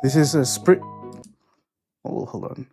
This is a spring. Oh, hold on.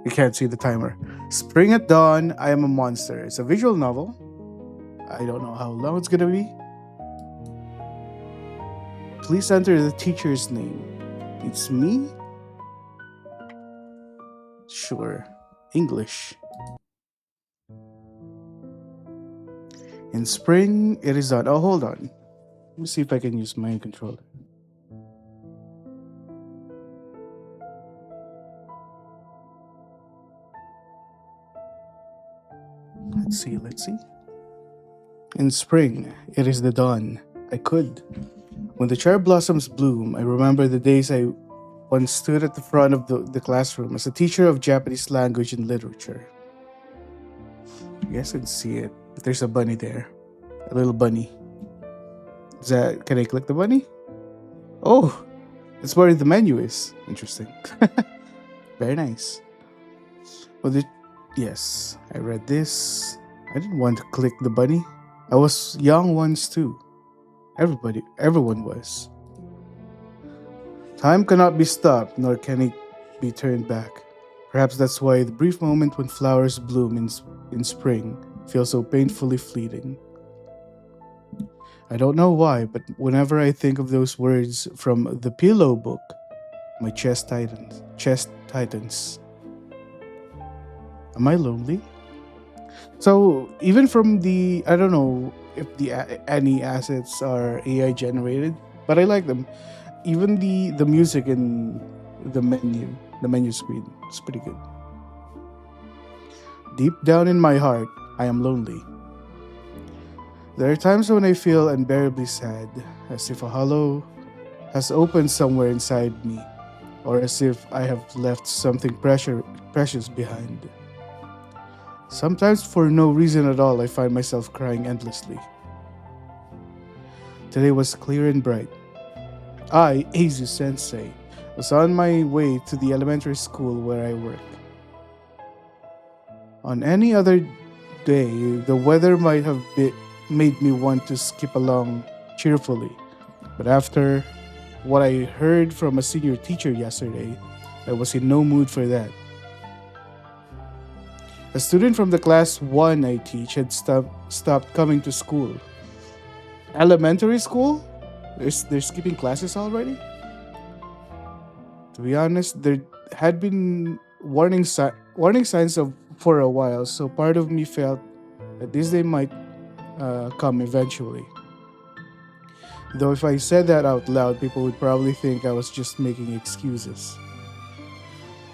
You can't see the timer. Spring at Dawn, I Am a Monster. It's a visual novel. I don't know how long it's gonna be. Please enter the teacher's name. It's me? Sure. English. In spring, it is on. Oh, hold on. Let me see if I can use my controller. Let's see. In spring, it is the dawn. I could. When the cherry blossoms bloom, I remember the days I once stood at the front of the classroom as a teacher of Japanese language and literature. You guys can see it. There's a bunny there. A little bunny. Can I click the bunny? Oh, that's where the menu is. Interesting. Very nice. Yes, I read this. I didn't want to click the bunny. I was young once too. Everyone was. Time cannot be stopped, nor can it be turned back. Perhaps that's why the brief moment when flowers bloom in spring feels so painfully fleeting. I don't know why, but whenever I think of those words from the Pillow book, my chest tightens. Am I lonely? So even from I don't know if any assets are AI generated, but I like them. Even the music in the menu screen, is pretty good. Deep down in my heart, I am lonely. There are times when I feel unbearably sad, as if a hollow has opened somewhere inside me, or as if I have left something precious behind. Sometimes, for no reason at all, I find myself crying endlessly. Today was clear and bright. I, Eizu Sensei, was on my way to the elementary school where I work. On any other day, the weather might have made me want to skip along cheerfully, but after what I heard from a senior teacher yesterday, I was in no mood for that. A student from the class 1 I teach had stopped coming to school. Elementary school? They're skipping classes already? To be honest, there had been warning signs for a while, so part of me felt that this day might come eventually. Though if I said that out loud, people would probably think I was just making excuses.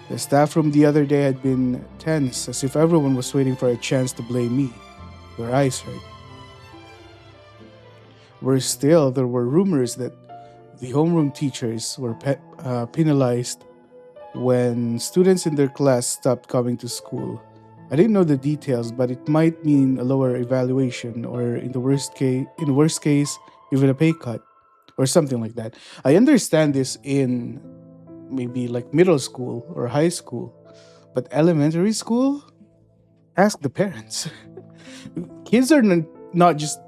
The staff room the other day had been tense, as if everyone was waiting for a chance to blame me. Their eyes hurt. Worse still, there were rumors that the homeroom teachers were penalized when students in their class stopped coming to school. I didn't know the details, but it might mean a lower evaluation, or in the worst case, even a pay cut, or something like that. I understand this in maybe like middle school or high school, but elementary school? Ask the parents. Kids are not just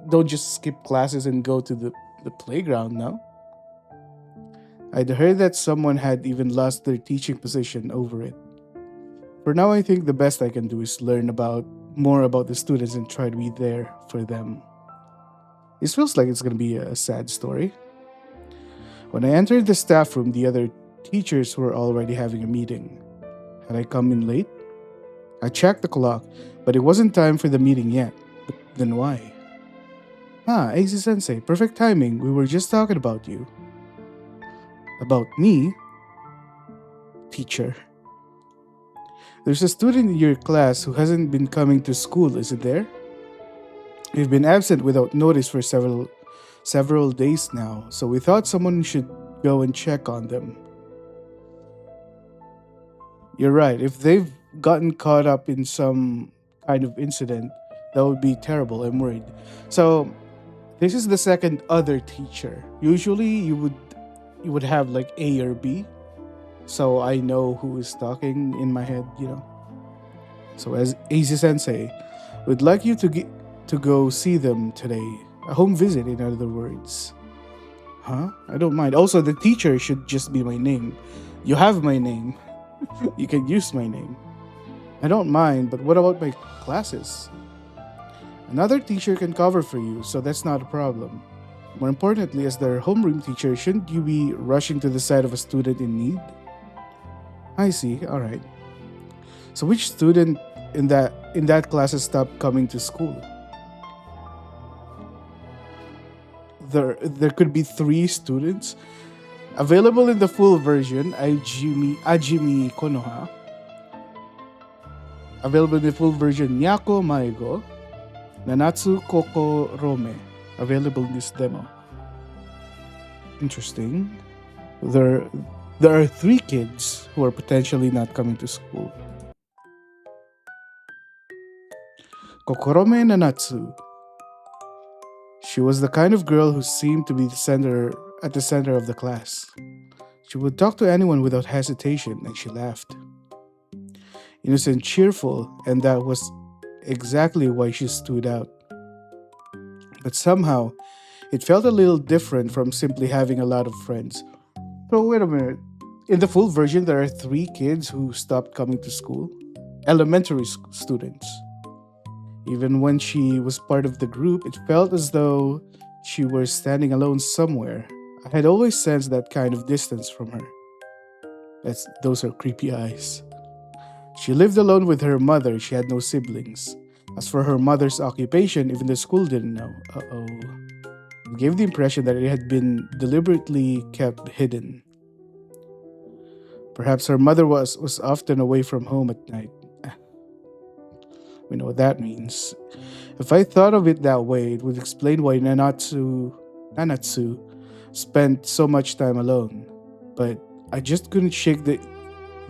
don't just skip classes and go to the playground now. I'd heard that someone had even lost their teaching position over it. For now, I think the best I can do is learn more about the students and try to be there for them. This feels like it's going to be a sad story. When I entered the staff room, the other teachers were already having a meeting. Had I come in late? I checked the clock, but it wasn't time for the meeting yet. But then why? Eizu Sensei, perfect timing. We were just talking about you. About me? Teacher. There's a student in your class who hasn't been coming to school, isn't there? We've been absent without notice for several days now, so we thought someone should go and check on them. You're right. If they've gotten caught up in some kind of incident, that would be terrible. I'm worried. So, this is the second other teacher. Usually, you would have like A or B, so I know who is talking in my head. So, as Eizu Sensei, we'd like you to go see them today. A home visit, in other words. Huh? I don't mind. Also, the teacher should just be my name. You have my name. You can use my name. I don't mind, but what about my classes? Another teacher can cover for you, so that's not a problem. More importantly, as their homeroom teacher, shouldn't you be rushing to the side of a student in need? I see. All right. So which student in that class has stopped coming to school? There could be three students available in the full version. Ajimi Konoha. Available in the full version Nyako Maigo. Nanatsu Koko Rome. Available in this demo. Interesting. There there are three kids who are potentially not coming to school. Kokorome Nanatsu. She was the kind of girl who seemed to be at the center of the class. She would talk to anyone without hesitation, and she laughed. Innocent, cheerful, and that was exactly why she stood out. But somehow, it felt a little different from simply having a lot of friends. So, wait a minute. In the full version, there are three kids who stopped coming to school, elementary students. Even when she was part of the group, it felt as though she were standing alone somewhere. I had always sensed that kind of distance from her. Those are creepy eyes. She lived alone with her mother. She had no siblings. As for her mother's occupation, even the school didn't know. Uh-oh. It gave the impression that it had been deliberately kept hidden. Perhaps her mother was often away from home at night. We know what that means. If I thought of it that way, it would explain why Nanatsu spent so much time alone. But I just couldn't shake the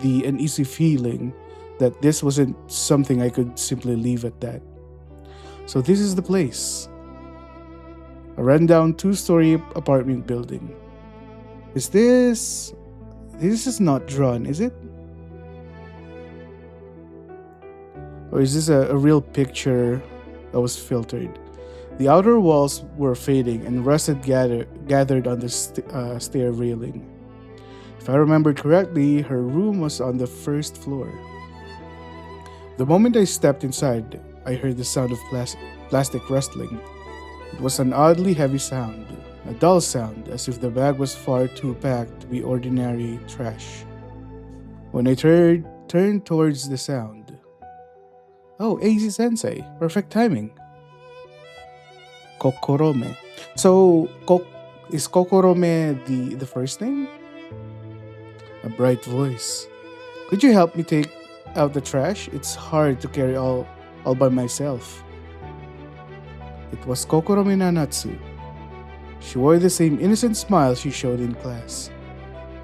uneasy feeling that this wasn't something I could simply leave at that. So this is the place. A rundown two-story apartment building. Is this... This is not drawn, is it? Or is this a real picture that was filtered? The outer walls were fading and rust had gathered on the stair railing. If I remembered correctly, her room was on the first floor. The moment I stepped inside, I heard the sound of plastic rustling. It was an oddly heavy sound, a dull sound, as if the bag was far too packed to be ordinary trash. When I turned towards the sound, oh, AZ Sensei, perfect timing. Kokorome. So, is Kokorome the first name? A bright voice. Could you help me take out the trash? It's hard to carry all by myself. It was Kokorome Nanatsu. She wore the same innocent smile she showed in class.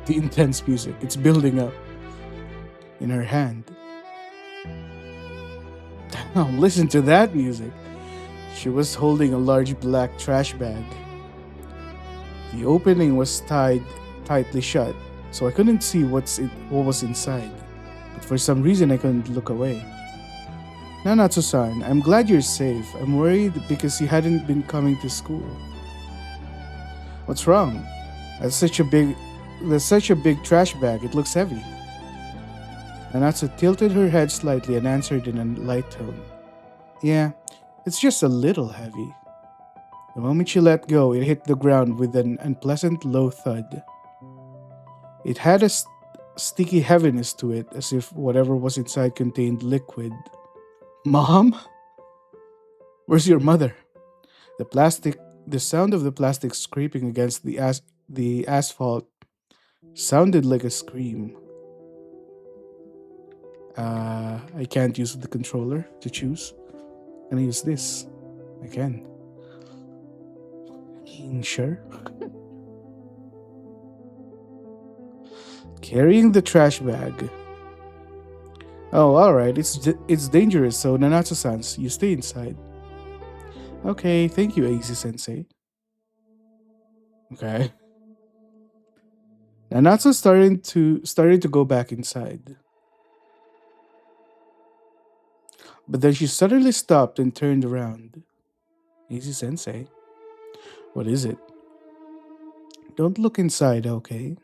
The intense music, it's building up. In her hand. Damn, listen to that music. She was holding a large black trash bag. The opening was tightly shut, so I couldn't see what was inside. But for some reason, I couldn't look away. Nanatsu-san, I'm glad you're safe. I'm worried because you hadn't been coming to school. What's wrong? That's such a big trash bag. It looks heavy. Nanatsu tilted her head slightly and answered in a light tone. Yeah, it's just a little heavy. The moment she let go, it hit the ground with an unpleasant low thud. It had a sticky heaviness to it, as if whatever was inside contained liquid. Mom? Where's your mother? The sound of the plastic scraping against the asphalt sounded like a scream. I can't use the controller to choose. Can I use this? I can. Sure. Carrying the trash bag. Oh, alright. It's dangerous, so Nanatsu-san, you stay inside. Okay, thank you, AZ-sensei. Okay. Nanatsu started to go back inside. But then she suddenly stopped and turned around. AZ-sensei? What is it? don't look inside, okay?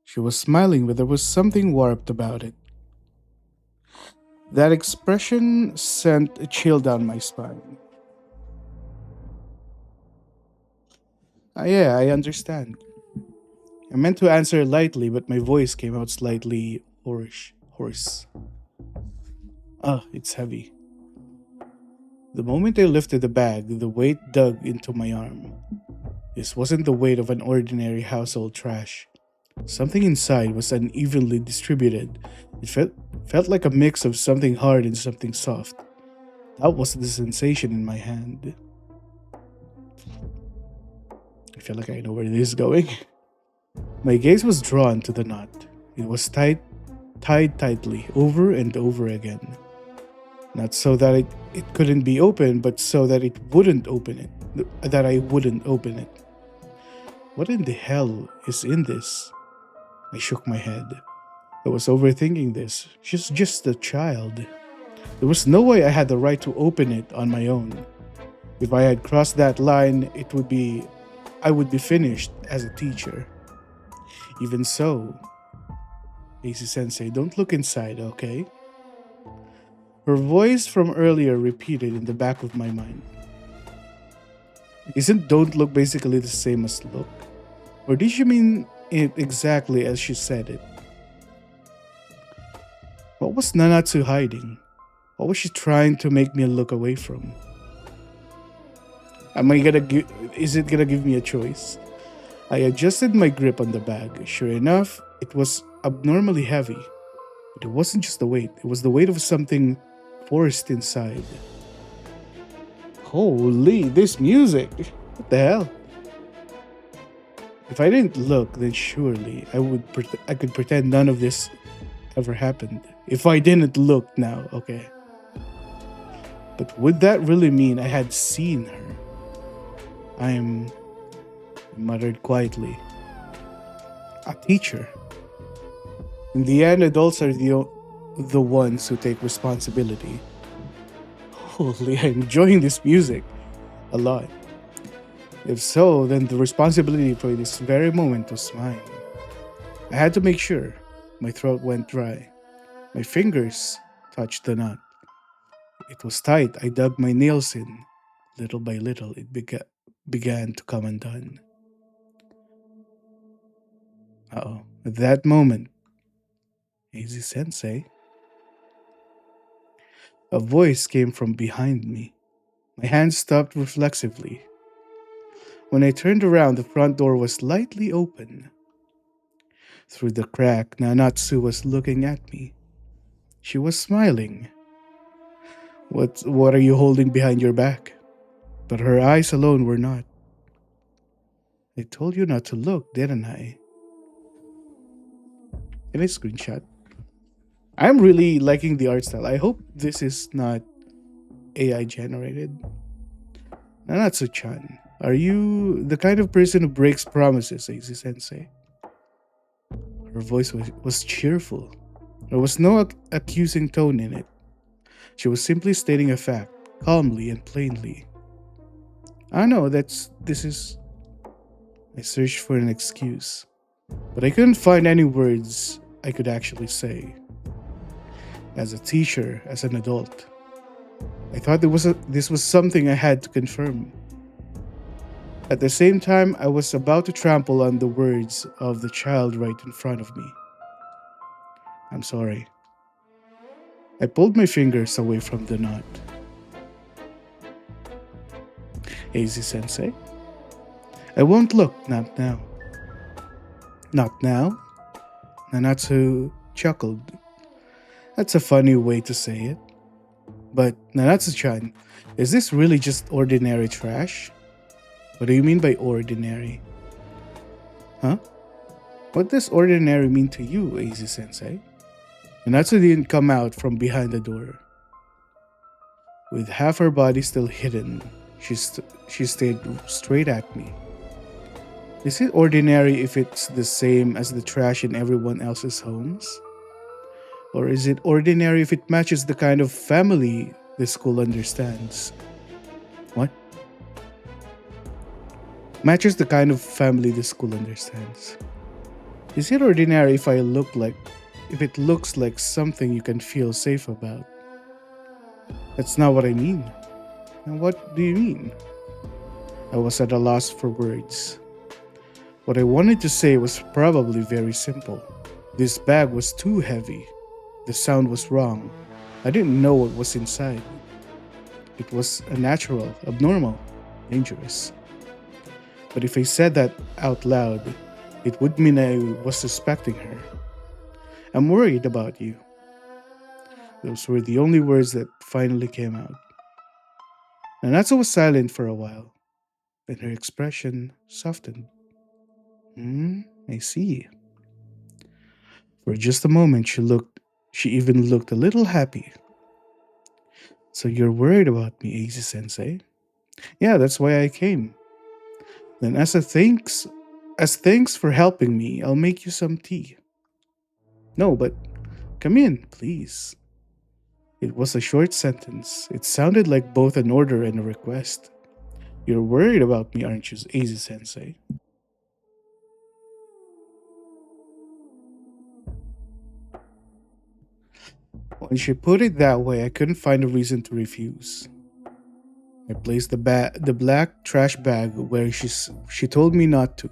She was smiling, but there was something warped about it. That expression sent a chill down my spine. Yeah, I understand. I meant to answer lightly, but my voice came out slightly hoarse. It's heavy. The moment I lifted the bag, the weight dug into my arm. This wasn't the weight of an ordinary household trash. Something inside was unevenly distributed. It felt like a mix of something hard and something soft. That was the sensation in my hand. I feel like I know where this is going. My gaze was drawn to the knot. It was tied tightly, over and over again. Not so that it couldn't be opened, but so that it wouldn't open it. That I wouldn't open it. What in the hell is in this? I shook my head. I was overthinking this. She's just a child. There was no way I had the right to open it on my own. If I had crossed that line, I would be finished as a teacher. Even so, Casey Sensei, don't look inside, okay? Her voice from earlier repeated in the back of my mind. Isn't don't look basically the same as look? Or did she mean it exactly as she said it? What was Nanatsu hiding? What was she trying to make me look away from? Is it gonna give me a choice? I adjusted my grip on the bag. Sure enough, it was abnormally heavy. But it wasn't just the weight, it was the weight of something forced inside. Holy, this music! What the hell? If I didn't look, then surely I could pretend none of this ever happened. If I didn't look now, okay. But would that really mean I had seen her? I muttered quietly. A teacher. In the end, adults are the ones who take responsibility. Holy, I'm enjoying this music a lot. If so, then the responsibility for this very moment was mine. I had to make sure. My throat went dry. My fingers touched the knot. It was tight. I dug my nails in. Little by little, it began to come undone. At that moment, Easy Sensei, a voice came from behind me. My hand stopped reflexively. When I turned around, the front door was slightly open. Through the crack, Nanatsu was looking at me. She was smiling. What are you holding behind your back? But her eyes alone were not. I told you not to look, didn't I? Can I screenshot? I'm really liking the art style. I hope this is not AI generated. Nanatsu-chan, are you the kind of person who breaks promises, Easy Sensei? Her voice was cheerful. There was no accusing tone in it. She was simply stating a fact, calmly and plainly. This is... I searched for an excuse, but I couldn't find any words I could actually say. As a teacher, as an adult, I thought this was something I had to confirm. At the same time, I was about to trample on the words of the child right in front of me. I'm sorry. I pulled my fingers away from the knot. Easy Sensei? I won't look, not now. Not now? Nanatsu chuckled. That's a funny way to say it. But Nanatsu-chan, is this really just ordinary trash? What do you mean by ordinary? Huh? What does ordinary mean to you, Easy Sensei? Nanatsu didn't come out from behind the door. With half her body still hidden, she stayed straight at me. Is it ordinary if it's the same as the trash in everyone else's homes? Or is it ordinary if it matches the kind of family the school understands? What? Matches the kind of family the school understands. Is it ordinary if it looks like something you can feel safe about? That's not what I mean. And what do you mean? I was at a loss for words. What I wanted to say was probably very simple. This bag was too heavy. The sound was wrong. I didn't know what was inside. It was unnatural, abnormal, dangerous. But if I said that out loud, it would mean I was suspecting her. I'm worried about you. Those were the only words that finally came out. Nanatsu was silent for a while. Then her expression softened. I see. For just a moment she even looked a little happy. So you're worried about me, Eiji Sensei? Yeah, that's why I came. Then as thanks for helping me, I'll make you some tea. No, but come in, please. It was a short sentence. It sounded like both an order and a request. You're worried about me, aren't you, Eiji Sensei? When she put it that way, I couldn't find a reason to refuse. I placed the black trash bag where she told me not to.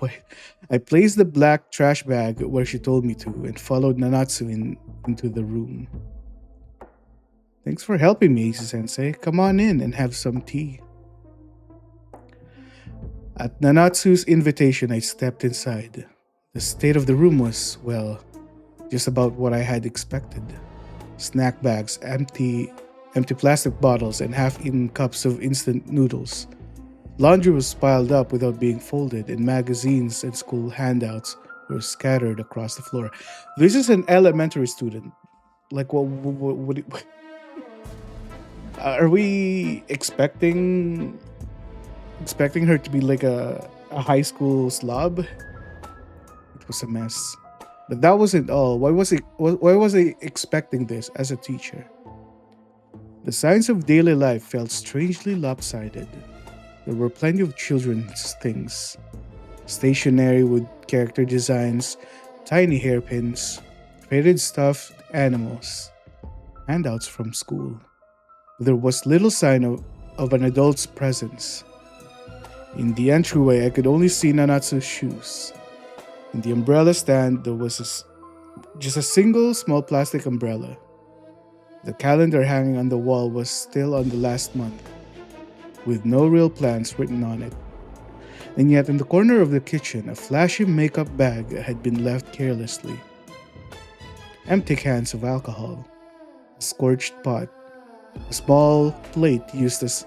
Wait. I placed the black trash bag where she told me to and followed Nanatsu into the room. Thanks for helping me, Eiji Sensei. Come on in and have some tea. At Nanatsu's invitation, I stepped inside. The state of the room was, well, just about what I had expected. Snack bags, empty plastic bottles, and half-eaten cups of instant noodles. Laundry was piled up without being folded, and magazines and school handouts were scattered across the floor. This is an elementary student. Like, what are we expecting her to be like a high school slob? It was a mess. But that wasn't all. Why was I expecting this as a teacher? The signs of daily life felt strangely lopsided. There were plenty of children's things. Stationery with character designs, tiny hairpins, faded stuffed animals, handouts from school. There was little sign of an adult's presence. In the entryway, I could only see Nanatsu's shoes. In the umbrella stand, there was just a single small plastic umbrella. The calendar hanging on the wall was still on the last month, with no real plans written on it. And yet, in the corner of the kitchen, a flashy makeup bag had been left carelessly. Empty cans of alcohol, a scorched pot, a small plate used as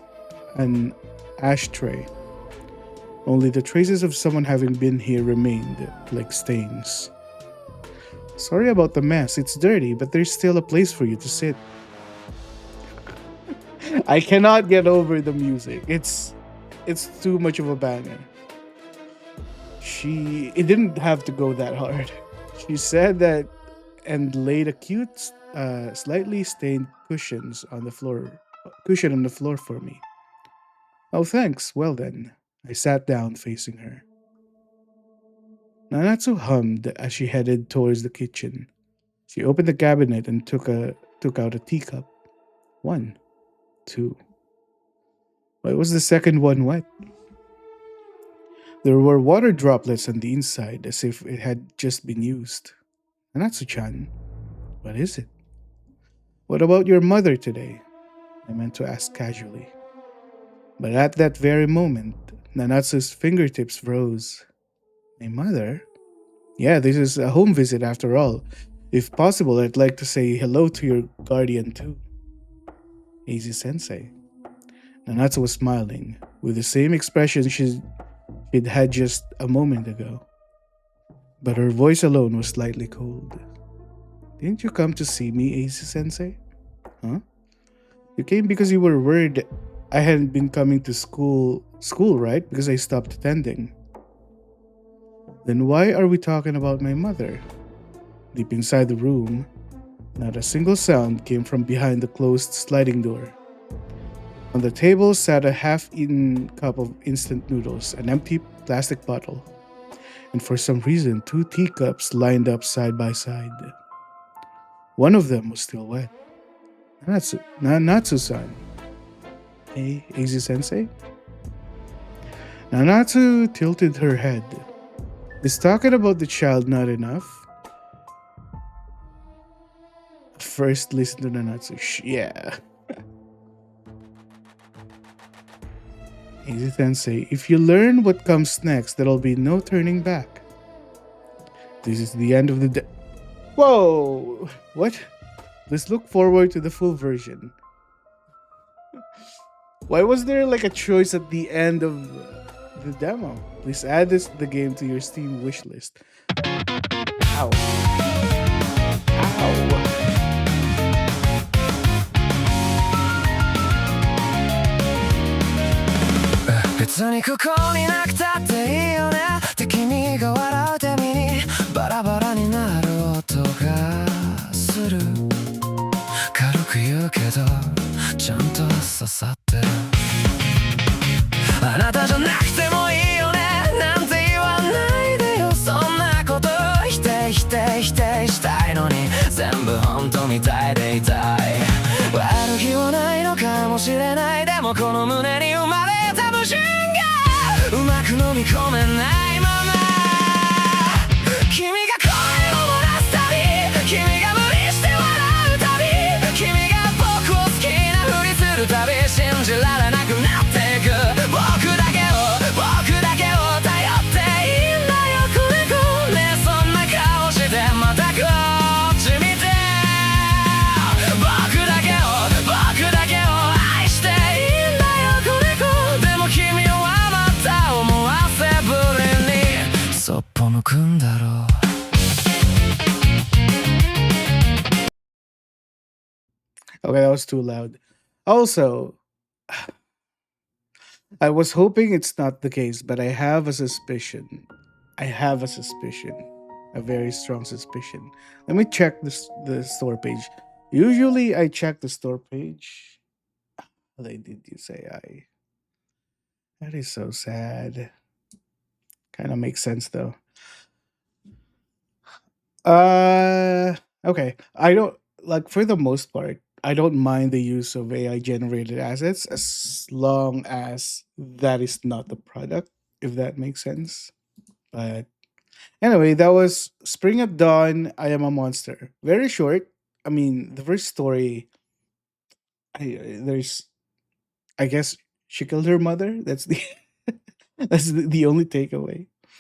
an ashtray. Only the traces of someone having been here remained, like stains. Sorry about the mess, it's dirty, but there's still a place for you to sit. I cannot get over the music. It's too much of a banger. It didn't have to go that hard. She said that and laid a cute, slightly stained cushion on the floor for me. Oh, thanks. Well then. I sat down facing her. Nanatsu hummed as she headed towards the kitchen. She opened the cabinet and took out a teacup. 1, 2. Why was the second one wet? There were water droplets on the inside as if it had just been used. Nanatsu-chan, what is it? What about your mother today? I meant to ask casually. But at that very moment, Nanatsu's fingertips rose. My mother? Yeah, this is a home visit after all. If possible, I'd like to say hello to your guardian too. Eiji Sensei. Nanatsu was smiling, with the same expression she'd had just a moment ago. But her voice alone was slightly cold. Didn't you come to see me, Eiji Sensei? Huh? You came because you were worried I hadn't been coming to school, right? Because I stopped attending. Then why are we talking about my mother? Deep inside the room, not a single sound came from behind the closed sliding door. On the table sat a half eaten cup of instant noodles, an empty plastic bottle, and for some reason, two teacups lined up side by side. One of them was still wet. Nanatsu-san. Hey, Easy Sensei? Nanatsu tilted her head. Is talking about the child not enough? First, listen to Nanatsu. Yeah. Easy Sensei, if you learn what comes next, there'll be no turning back. This is the end of the day. Whoa! What? Let's look forward to the full version. Why was there like a choice at the end of the demo? Please add the game to your Steam wishlist. Ow. Ow. 別にここになくたっていいよねって君が笑うたびにバラバラになる音がする軽く言うけどちゃんと刺さってるあなたじゃなくてもいいよねなんて言わないでよそんなこと否定したいのに全部本当みたいでいたい悪気はないのかもしれないでもこの胸に生まれた矛盾がうまく飲み込めないまま君が声を漏らすたび君が無理して笑うたび君が僕を好きなふりするたび信じられなくなっていく僕だけを頼っていいんだよこれごねそんな顔してまたこっち見て僕だけを愛していいんだよこれごでも君はまた思わせぶりにそっぽ向くんだろう Okay, that was too loud. Also, I was hoping it's not the case, but I have a suspicion. A very strong suspicion. Let me check the store page. Usually, I check the store page. They did you say I? That is so sad. Kind of makes sense though. Okay. I don't like for the most part. I don't mind the use of AI generated assets as long as that is not the product, if that makes sense. But anyway, that was Spring at Dawn. I am a monster. Very short. I mean, the first story. There's. I guess she killed her mother. That's the. That's the only takeaway.